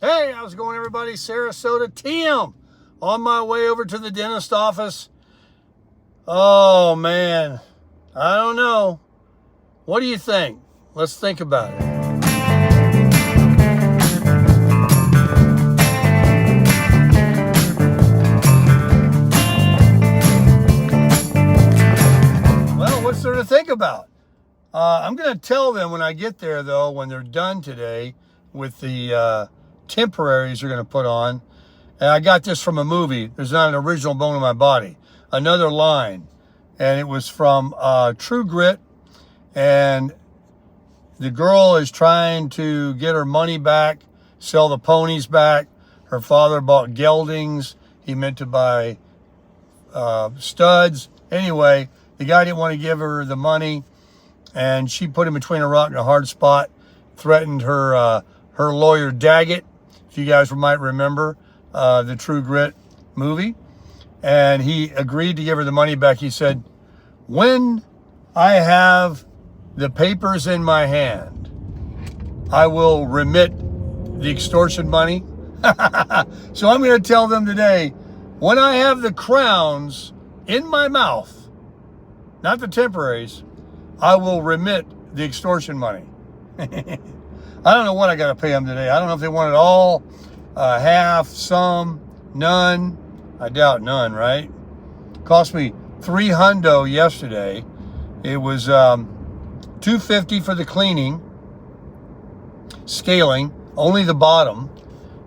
Hey, how's it going, everybody? Sarasota Tim. On my way over to the dentist office. Oh, man. I don't know. What do you think? Let's think about it. Well, what's there to think about? I'm going to tell them when I get there, though, when they're done today with the temporaries they're going to put on. And I got this from a movie. There's not an original bone in my body. Another line. And it was from True Grit. And the girl is trying to get her money back, sell the ponies back. Her father bought geldings. He meant to buy studs. Anyway, the guy didn't want to give her the money. And she put him between a rock and a hard spot. Threatened her lawyer Daggett. If you guys might remember the True Grit movie. And he agreed to give her the money back. He said, when I have the papers in my hand, I will remit the extortion money. So I'm going to tell them today, when I have the crowns in my mouth, not the temporaries, I will remit the extortion money. I don't know what I got to pay them today. I don't know if they want it all, half, some, none. I doubt none, right? Cost me $300 yesterday. It was $250 for the cleaning, scaling, only the bottom,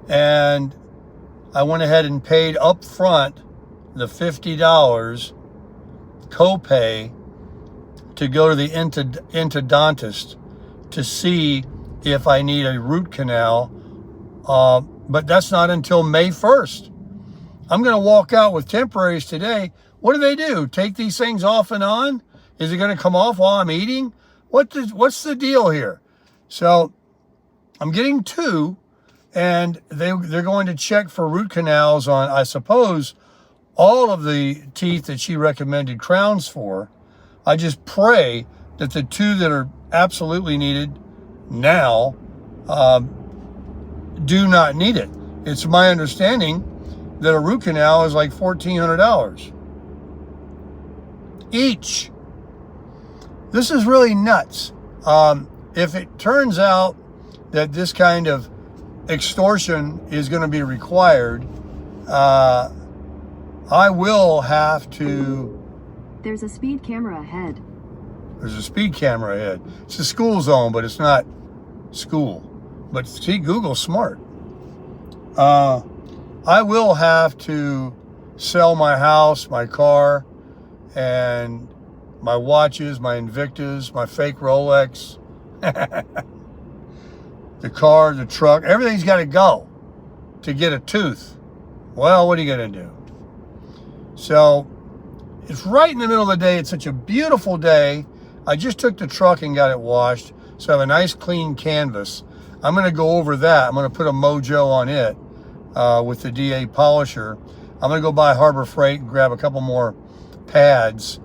and I went ahead and paid up front the $50 copay to go to the endodontist to see if I need a root canal, but that's not until May 1st. I'm going to walk out with temporaries today. What do? Take these things off and on? Is it going to come off while I'm eating? What's the deal here? So I'm getting two, and they're going to check for root canals on, I suppose, all of the teeth that she recommended crowns for. I just pray that the two that are absolutely needed now do not need it. It's my understanding that a root canal is like $1,400 each. This is really nuts. If it turns out that this kind of extortion is going to be required, I will have to... There's a speed camera ahead. There's a speed camera ahead. It's a school zone, but it's not school. But see, Google's smart. I will have to sell my house, my car, and my watches, my Invictus, my fake Rolex, the car, the truck, everything's got to go to get a tooth. Well, what are you going to do? So it's right in the middle of the day. It's such a beautiful day. I just took the truck and got it washed. So I have a nice clean canvas. I'm going to go over that. I'm going to put a mojo on it with the DA polisher. I'm going to go by Harbor Freight and grab a couple more pads.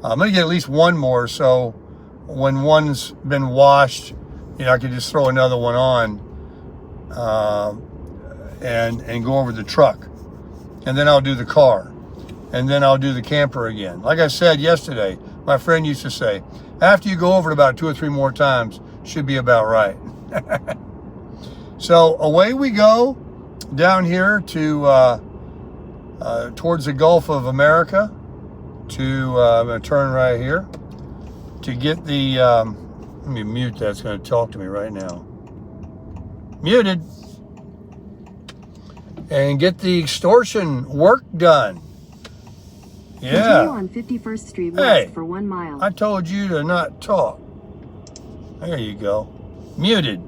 I'm going to get at least one more, so when one's been washed, I can just throw another one on and go over the truck. And then I'll do the car. And then I'll do the camper again. Like I said yesterday, my friend used to say, after you go over it about 2 or 3 more times, should be about right. So away we go down here to towards the Gulf of America. I'm going to turn right here to get the, let me mute that. It's going to talk to me right now. Muted. And get the extortion work done. Yeah. Continue on 51st Street West for 1 mile. I told you to not talk. There you go. Muted.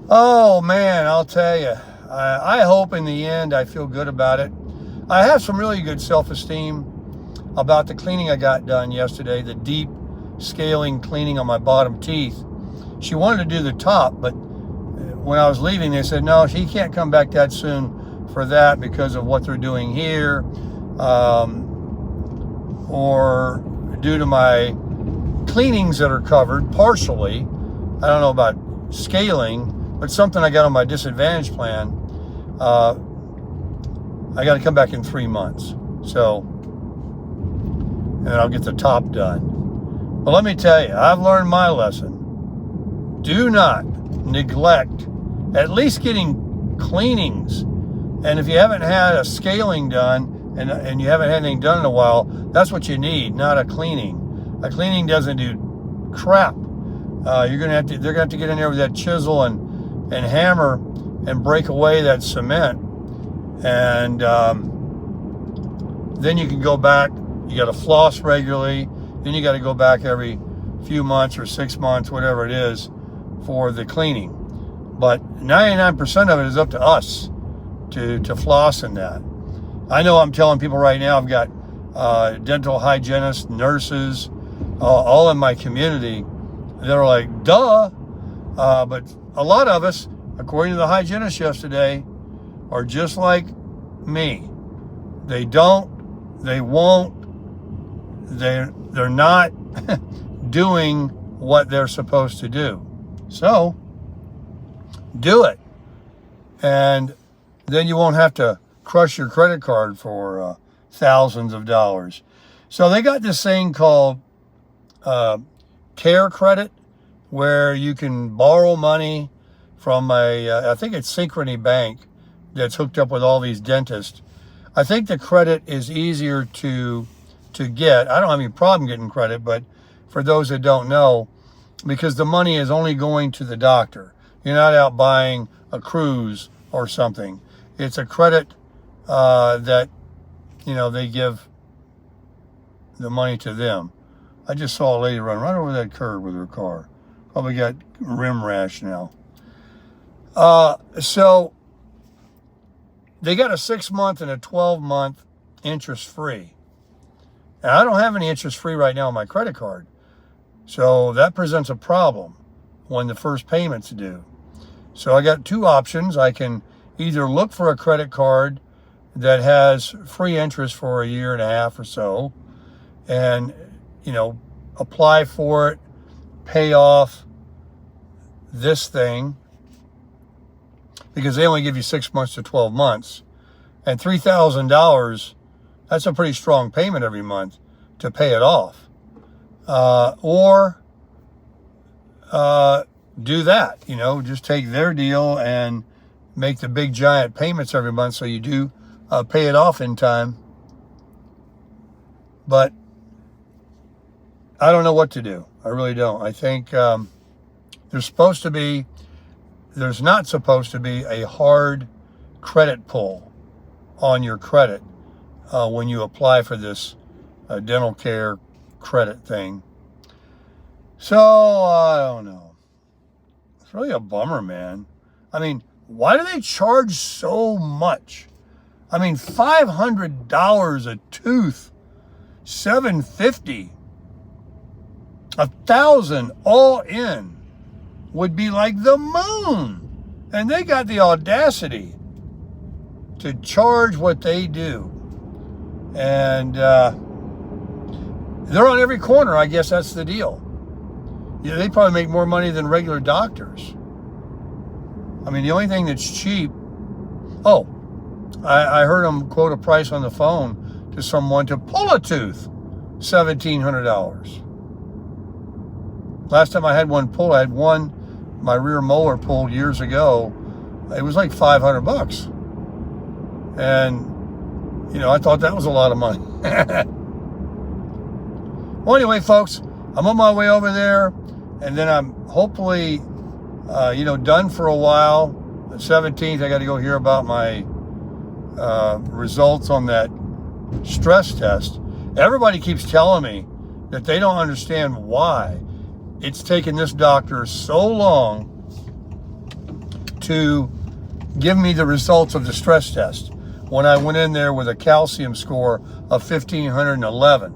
Oh, man, I'll tell you. I hope in the end I feel good about it. I have some really good self-esteem about the cleaning I got done yesterday, the deep scaling cleaning on my bottom teeth. She wanted to do the top, but when I was leaving, they said, no, she can't come back that soon for that because of what they're doing here, or due to my cleanings that are covered partially. I don't know about scaling, but something I got on my disadvantage plan, I got to come back in 3 months. So, and then I'll get the top done. But let me tell you, I've learned my lesson. Do not neglect at least getting cleanings. And if you haven't had a scaling done and you haven't had anything done in a while, that's what you need, not a cleaning. A cleaning doesn't do crap. They're gonna have to get in there with that chisel and hammer and break away that cement, and then you can go back. You got to floss regularly. Then you got to go back every few months or 6 months, whatever it is, for the cleaning. But 99% of it is up to us to floss in that. I know I'm telling people right now, I've got dental hygienists, nurses, all in my community. They're like, duh. But a lot of us, according to the hygienist yesterday, are just like me. They don't, they won't, they're not doing what they're supposed to do. So, do it. And then you won't have to crush your credit card for thousands of dollars. So they got this thing called Care Credit, where you can borrow money from I think it's Synchrony Bank that's hooked up with all these dentists. I think the credit is easier to get. I don't have any problem getting credit, but for those that don't know, because the money is only going to the doctor. You're not out buying a cruise or something. It's a credit that, they give the money to them. I just saw a lady run right over that curb with her car. Probably got rim rash now. So they got a 6-month and a 12-month interest free. And I don't have any interest free right now on my credit card. So that presents a problem when the first payment's due. So I got two options. I can either look for a credit card that has free interest for a year and a half or so and, apply for it, pay off this thing, because they only give you 6 months to 12 months. And $3,000, that's a pretty strong payment every month to pay it off. Or do that, just take their deal and make the big giant payments every month so you do pay it off in time. But I don't know what to do. I really don't. I think there's not supposed to be a hard credit pull on your credit when you apply for this dental care credit thing. So, I don't know. It's really a bummer, man. I mean, why do they charge so much? I mean, $500 a tooth, $750, $1,000 all in would be like the moon. And they got the audacity to charge what they do. And they're on every corner. I guess that's the deal. Yeah, they probably make more money than regular doctors. I mean, the only thing that's cheap... Oh, I heard them quote a price on the phone to someone to pull a tooth, $1,700. Last time I had one pulled, I had my rear molar pulled years ago. It was like $500. And, I thought that was a lot of money. Well, anyway, folks, I'm on my way over there, and then I'm hopefully, done for a while. The 17th, I got to go hear about my results on that stress test. Everybody keeps telling me that they don't understand why it's taken this doctor so long to give me the results of the stress test when I went in there with a calcium score of 1,511.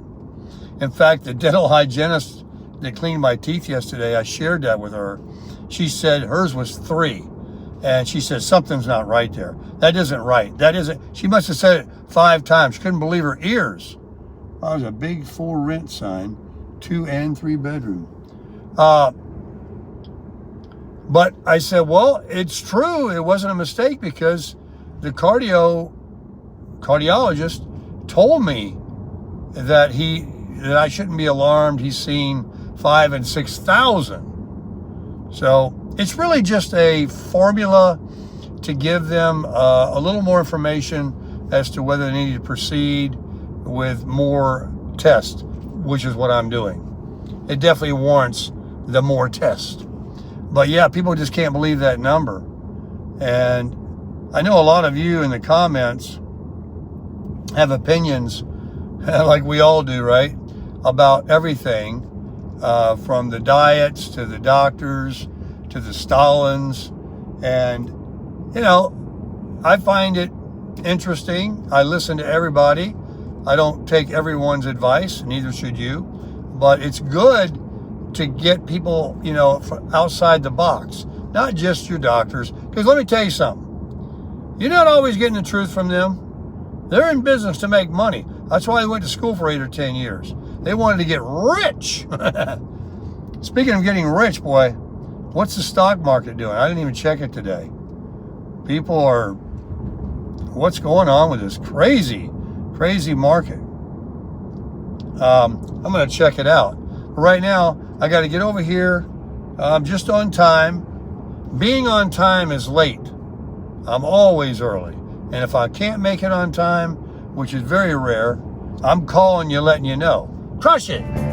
In fact, the dental hygienist that cleaned my teeth yesterday, I shared that with her. She said hers was 3. And she said, something's not right there. That isn't right. That isn't. She must have said it 5 times. She couldn't believe her ears. Oh, there's a big full rent sign, 2 and 3 bedroom. But I said, well, it's true. It wasn't a mistake because the cardiologist told me that I shouldn't be alarmed. He's seen 5,000 and 6,000. So it's really just a formula to give them a little more information as to whether they need to proceed with more tests, which is what I'm doing. It definitely warrants the more tests. But yeah, people just can't believe that number. And I know a lot of you in the comments have opinions, like we all do, right? About everything, from the diets to the doctors to the Stalins. And, you know, I find it interesting. I listen to everybody. I don't take everyone's advice, neither should you. But it's good to get people, you know, outside the box, not just your doctors. Because let me tell you something. You're not always getting the truth from them. They're in business to make money. That's why they went to school for 8 or 10 years. They wanted to get rich. Speaking of getting rich, boy, what's the stock market doing? I didn't even check it today. People are, what's going on with this crazy market? I'm going to check it out. Right now, I got to get over here. I'm just on time. Being on time is late. I'm always early. And if I can't make it on time, which is very rare, I'm calling you, letting you know. Crush it!